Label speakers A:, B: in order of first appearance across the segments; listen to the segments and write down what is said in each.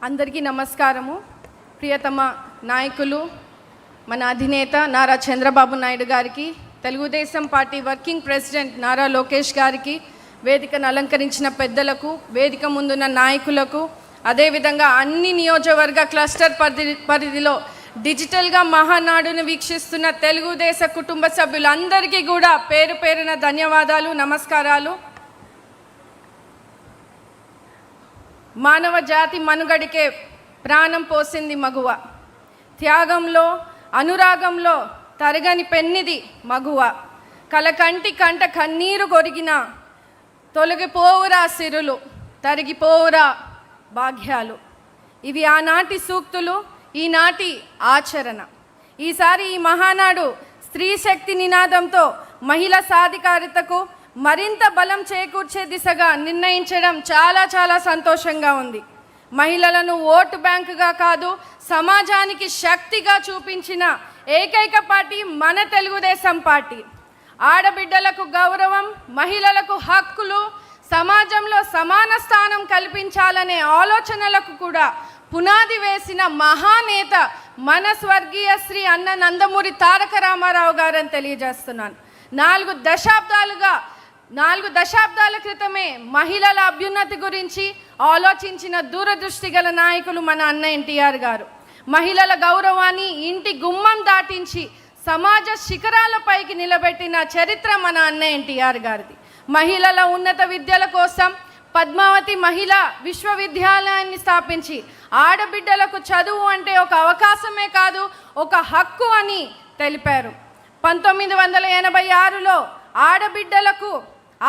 A: అందరికీ నమస్కారము. ప్రియతమ నాయకులు మన అధినేత నారా చంద్రబాబు నాయుడు గారికి, Telugu Desam party working president Nara Lokesh గారికి, వేదికను అలంకరించిన పెద్దలకు, వేదిక ముందున్న నాయకులకు, అదేవిధంగా అన్ని నియోజకవర్గ క్లస్టర్ పరిధిలో డిజిటల్గా మహానాడును వీక్షిస్తున్న తెలుగుదేశ కుటుంబ సభ్యులందరికీ కూడా పేరు పేరున ధన్యవాదాలు, నమస్కారాలు. మానవ జాతి మనుగడికే ప్రాణం పోసింది మగువ, త్యాగంలో అనురాగంలో తరగని పెన్నిది మగువ, కలకంటి కంట కన్నీరు కొరిగిన తొలగిపోవురా సిరులు, తరిగిపోవురా భాగ్యాలు. ఇవి ఆనాటి సూక్తులు, ఈనాటి ఆచరణ. ఈసారి ఈ మహానాడు స్త్రీ శక్తి నినాదంతో మహిళా సాధికారితకు మరింత బలం చేకూర్చే దిశగా నిర్ణయించడం చాలా సంతోషంగా ఉంది. మహిళలను ఓటు బ్యాంకుగా కాదు, సమాజానికి శక్తిగా చూపించిన ఏకైక పార్టీ మన తెలుగుదేశం పార్టీ. ఆడబిడ్డలకు గౌరవం, మహిళలకు హక్కులు, సమాజంలో సమాన స్థానం కల్పించాలనే ఆలోచనలకు కూడా పునాది వేసిన మహానేత మన స్వర్గీయ శ్రీ అన్న నందమూరి తారక రామారావు గారని తెలియజేస్తున్నాను. 4 దశాబ్దాల క్రితమే మహిళల అభ్యున్నతి గురించి ఆలోచించిన దూరదృష్టి గల నాయకులు మన అన్న ఎన్టీఆర్ గారు. మహిళల గౌరవాన్ని ఇంటి గుమ్మం దాటించి సమాజ శిఖరాలపైకి నిలబెట్టిన చరిత్ర మన అన్న ఎన్టీఆర్ గారిది. మహిళల ఉన్నత విద్యల కోసం పద్మావతి మహిళా విశ్వవిద్యాలయాన్ని స్థాపించి ఆడబిడ్డలకు చదువు అంటే ఒక అవకాశమే కాదు, ఒక హక్కు అని తెలిపారు. 1986లో ఆడబిడ్డలకు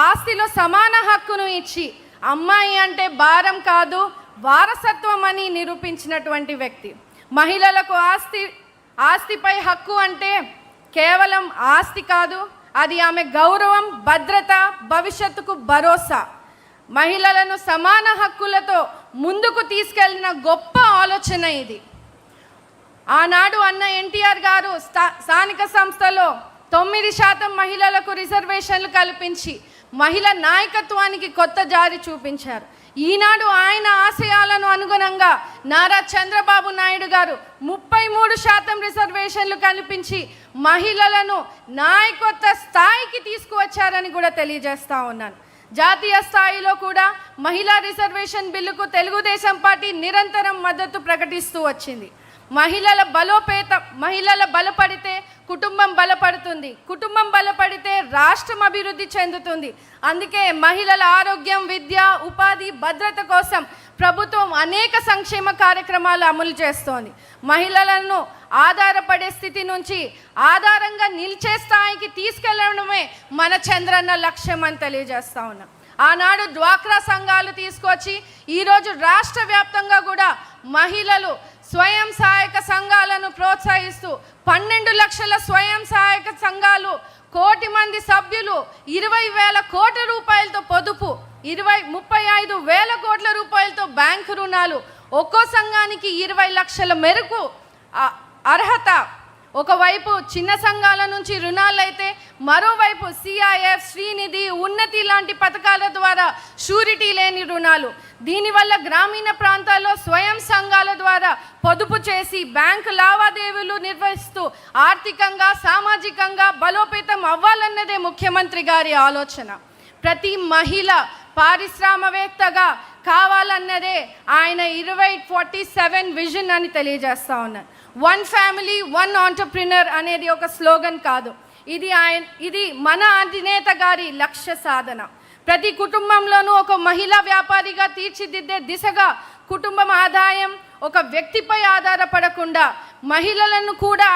A: ఆస్తిలో సమాన హక్కును ఇచ్చి అమ్మాయి అంటే భారం కాదు, వారసత్వం అని నిరూపించినటువంటి వ్యక్తి. మహిళలకు ఆస్తిపై హక్కు అంటే కేవలం ఆస్తి కాదు, అది ఆమె గౌరవం, భద్రత, భవిష్యత్తుకు భరోసా. మహిళలను సమాన హక్కులతో ముందుకు తీసుకెళ్లిన గొప్ప ఆలోచన ఇది. ఆనాడు అన్న ఎన్టీఆర్ గారు స్థానిక సంస్థలో 9% మహిళలకు రిజర్వేషన్లు కల్పించి మహిళా నాయకత్వానికి కొత్త జారి చూపించారు. ఈనాడు ఆయన ఆశయాలను అనుగుణంగా నారా చంద్రబాబు నాయుడు గారు 33% రిజర్వేషన్లు కల్పించి మహిళలను నాయకత్వ స్థాయికి తీసుకువచ్చారని కూడా తెలియజేస్తా ఉన్నాను. జాతీయ స్థాయిలో కూడా మహిళా రిజర్వేషన్ బిల్లుకు తెలుగుదేశం పార్టీ నిరంతరం మద్దతు ప్రకటిస్తూ వచ్చింది. మహిళల బలపడితే కుటుంబం బలపడుతుంది, కుటుంబం బలపడితే రాష్ట్రం అభివృద్ధి చెందుతుంది. అందుకే మహిళల ఆరోగ్యం, విద్య, ఉపాధి, భద్రత కోసం ప్రభుత్వం అనేక సంక్షేమ కార్యక్రమాలు అమలు చేస్తోంది. మహిళలను ఆధారపడే స్థితి నుంచి ఆధారంగా నిలిచే స్థాయికి తీసుకెళ్లడమే మన చంద్రన్న లక్ష్యం అని తెలియజేస్తా ఉన్నాం. ఆనాడు డ్వాక్రా సంఘాలు తీసుకొచ్చి ఈరోజు రాష్ట్ర వ్యాప్తంగా కూడా మహిళలు స్వయం సహాయక సంఘాలను ప్రోత్సహిస్తూ 12 లక్షల స్వయం సహాయక సంఘాలు, 1 కోటి మంది సభ్యులు, 20,000 కోట్ల రూపాయలతో పొదుపు, 35,000 కోట్ల రూపాయలతో బ్యాంకు రుణాలు, ఒక్కో సంఘానికి 20 లక్షల మేరకు అర్హత. ఒకవైపు చిన్న సంఘాల నుంచి రుణాలైతే మరోవైపు సిఐఎఫ్, శ్రీనిధి, ఉన్నతి లాంటి పథకాల ద్వారా షూరిటీ లేని రుణాలు. దీనివల్ల గ్రామీణ ప్రాంతాల్లో స్వయం సంఘాల ద్వారా పొదుపు చేసి బ్యాంకు లావాదేవీలు నిర్వహిస్తూ ఆర్థికంగా, సామాజికంగా బలోపేతం అవ్వాలన్నదే ముఖ్యమంత్రి గారి ఆలోచన. ప్రతి మహిళ పారిశ్రామికవేత్తగా కావాలన్నదే ఆయన 2047 విజన్ అని తెలియజేస్తా ఉన్నారు. 1 ఫ్యామిలీ 1 ఆంటర్ప్రినర్ అనేది ఒక స్లోగన్ కాదు, ఇది మన అధినేత గారి లక్ష్య సాధన. ప్రతి కుటుంబంలోనూ ఒక మహిళా వ్యాపారిగా తీర్చిదిద్దే దిశగా కుటుంబం ఆదాయం ఒక వ్యక్తిపై ఆధారపడకుండా మహిళలను కూడా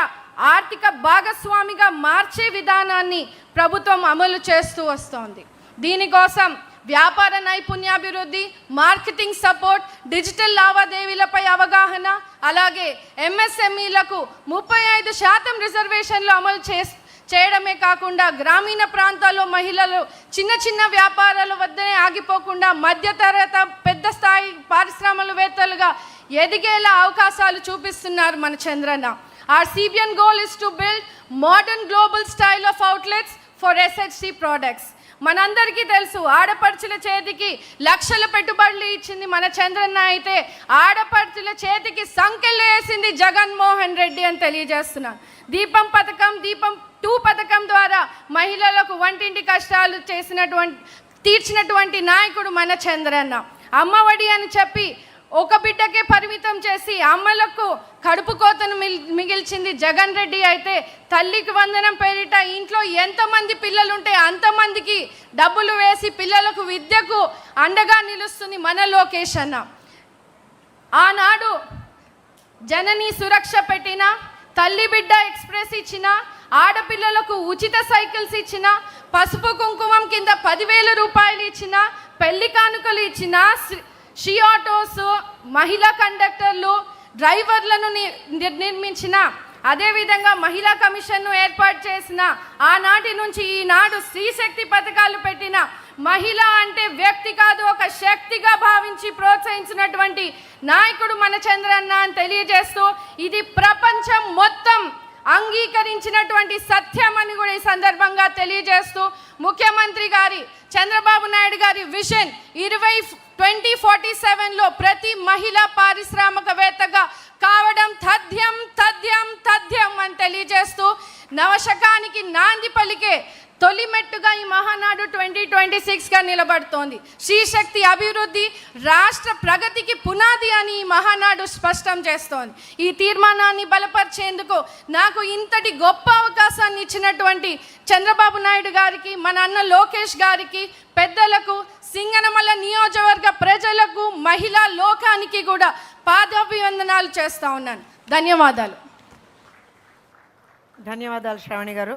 A: ఆర్థిక భాగస్వామిగా మార్చే విధానాన్ని ప్రభుత్వం అమలు చేస్తూ వస్తోంది. దీనికోసం వ్యాపార నైపుణ్యాభివృద్ధి, మార్కెటింగ్ సపోర్ట్, డిజిటల్ లావాదేవీలపై అవగాహన, అలాగే ఎంఎస్ఎంఈలకు 35% రిజర్వేషన్లు అమలు చేయడమే కాకుండా గ్రామీణ ప్రాంతాల్లో మహిళలు చిన్న వ్యాపారాల వద్దనే ఆగిపోకుండా మధ్యతరగతి, పెద్ద స్థాయి పారిశ్రామికవేత్తలుగా ఎదిగేలా అవకాశాలు చూపిస్తున్నారు మన Chandranna. Our CBN goal is to build modern global style of outlets for SHC products. మనందరికీ తెలుసు, ఆడపడుచుల చేతికి లక్షల పెట్టుబడులు ఇచ్చింది మన చంద్రన్న అయితే ఆడపడుచుల చేతికి సంఖ్యలు వేసింది జగన్మోహన్ రెడ్డి అని తెలియజేస్తున్నాను. దీపం పథకం, దీపం 2 పథకం ద్వారా మహిళలకు వంటింటి కష్టాలు తీర్చినటువంటి నాయకుడు మన చంద్రన్న. అమ్మఒడి అని చెప్పి ఒక బిడ్డకే పరిమితం చేసి అమ్మలకు కడుపు కోతను మిగిల్చింది జగన్ రెడ్డి అయితే తల్లికి వందనం పేరిట ఇంట్లో ఎంతమంది పిల్లలు ఉంటే అంతమందికి డబ్బులు వేసి పిల్లలకు విద్యకు అండగా నిలుస్తుంది మన లోకేష్ అన్న. ఆనాడు జనని సురక్ష పెట్టిన, తల్లి బిడ్డ ఎక్స్ప్రెస్ ఇచ్చిన, ఆడపిల్లలకు ఉచిత సైకిల్స్ ఇచ్చిన, పసుపు కుంకుమం కింద 10,000 రూపాయలు ఇచ్చిన, పెళ్లి కానుకలు ఇచ్చిన, షీ ఆటోస్, మహిళా కండక్టర్లు, డ్రైవర్లను నిర్మించిన, అదేవిధంగా మహిళా కమిషన్ను ఏర్పాటు చేసిన, ఆనాటి నుంచి ఈనాడు స్త్రీశక్తి పథకాలు పెట్టిన, మహిళ అంటే వ్యక్తి కాదు ఒక శక్తిగా భావించి ప్రోత్సహించినటువంటి నాయకుడు మన చంద్రన్న అని తెలియజేస్తూ ఇది ప్రపంచం మొత్తం అంగీకరించినటువంటి సత్యం అని కూడా ఈ సందర్భంగా తెలియజేస్తూ ముఖ్యమంత్రి గారి చంద్రబాబు నాయుడు గారి విజన్ 2047లో ప్రతి మహిళా పారిశ్రామికవేత్తగా కావడం తథ్యం తథ్యం తథ్యం అని తెలియజేస్తూ నవశకానికి నాంది పలికే తొలి మెట్టుగా ఈ మహానాడు 2026గా నిలబడుతోంది. శ్రీశక్తి అభివృద్ధి రాష్ట్ర ప్రగతికి పునాది అని ఈ మహానాడు స్పష్టం చేస్తోంది. ఈ తీర్మానాన్ని బలపరిచేందుకు నాకు ఇంతటి గొప్ప అవకాశాన్ని ఇచ్చినటువంటి చంద్రబాబు నాయుడు గారికి, మన అన్న లోకేష్ గారికి, పెద్దలకు, సింగనమల నియోజకవర్గ ప్రజలకు, మహిళా లోకానికి కూడా పాదాభివందనాలు చేస్తూ ఉన్నాను. ధన్యవాదాలు.
B: శ్రావణి గారు.